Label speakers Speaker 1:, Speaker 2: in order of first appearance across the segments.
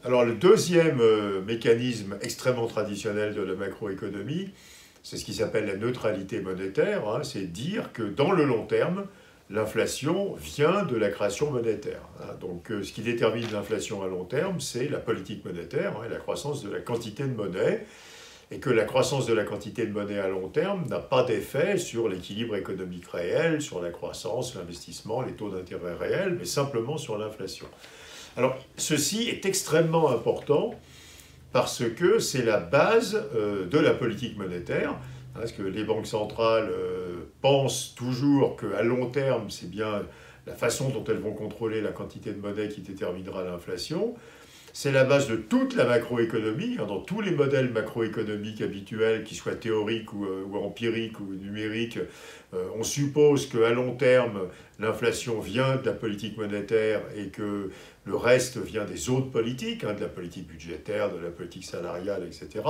Speaker 1: Alors le deuxième mécanisme extrêmement traditionnel de la macroéconomie, c'est ce qui s'appelle la neutralité monétaire, hein, c'est dire que dans le long terme, l'inflation vient de la création monétaire. Hein. Donc ce qui détermine l'inflation à long terme, c'est la politique monétaire, hein, la croissance de la quantité de monnaie, et que la croissance de la quantité de monnaie à long terme n'a pas d'effet sur l'équilibre économique réel, sur la croissance, l'investissement, les taux d'intérêt réels, mais simplement sur l'inflation. Alors, ceci est extrêmement important parce que c'est la base de la politique monétaire, hein, parce que les banques centrales pensent toujours qu'à long terme, c'est bien la façon dont elles vont contrôler la quantité de monnaie qui déterminera l'inflation. C'est la base de toute la macroéconomie, hein, dans tous les modèles macroéconomiques habituels, qu'ils soient théoriques ou empiriques ou numériques, on suppose qu'à long terme, l'inflation vient de la politique monétaire et que le reste vient des autres politiques, hein, de la politique budgétaire, de la politique salariale, etc.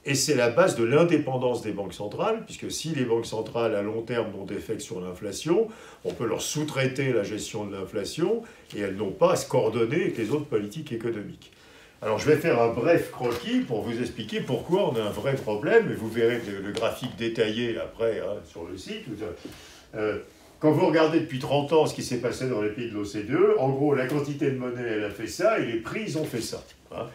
Speaker 1: Et c'est la base de l'indépendance des banques centrales, puisque si les banques centrales à long terme n'ont d'effet que sur l'inflation, on peut leur sous-traiter la gestion de l'inflation et elles n'ont pas à se coordonner avec les autres politiques économiques. Alors je vais faire un bref croquis pour vous expliquer pourquoi on a un vrai problème, et vous verrez le graphique détaillé après hein, sur le site. Quand vous regardez depuis 30 ans ce qui s'est passé dans les pays de l'OCDE, en gros la quantité de monnaie elle a fait ça et les prix ils ont fait ça. Hein.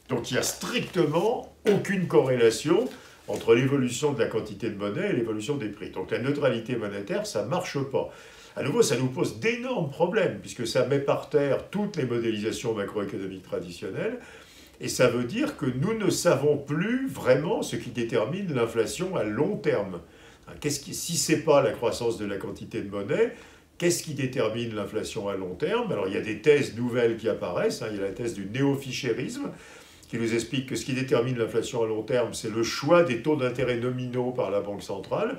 Speaker 1: Donc il n'y a strictement aucune corrélation entre l'évolution de la quantité de monnaie et l'évolution des prix. Donc la neutralité monétaire, ça ne marche pas. À nouveau, ça nous pose d'énormes problèmes, puisque ça met par terre toutes les modélisations macroéconomiques traditionnelles, et ça veut dire que nous ne savons plus vraiment ce qui détermine l'inflation à long terme. Si ce n'est pas la croissance de la quantité de monnaie, qu'est-ce qui détermine l'inflation à long terme? Alors il y a des thèses nouvelles qui apparaissent, hein, il y a la thèse du néo-fichérisme, qui nous explique que ce qui détermine l'inflation à long terme, c'est le choix des taux d'intérêt nominaux par la Banque centrale.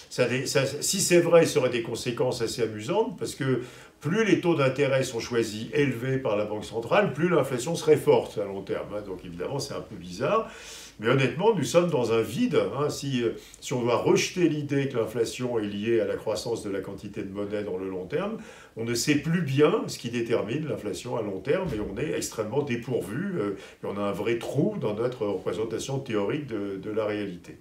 Speaker 1: Si c'est vrai, ça aurait des conséquences assez amusantes, parce que plus les taux d'intérêt sont choisis élevés par la Banque centrale, plus l'inflation serait forte à long terme. Hein. Donc évidemment, c'est un peu bizarre. Mais honnêtement, nous sommes dans un vide. Hein. Si on doit rejeter l'idée que l'inflation est liée à la croissance de la quantité de monnaie dans le long terme, on ne sait plus bien ce qui détermine l'inflation à long terme et on est extrêmement dépourvu. Et on a un vrai trou dans notre représentation théorique de la réalité.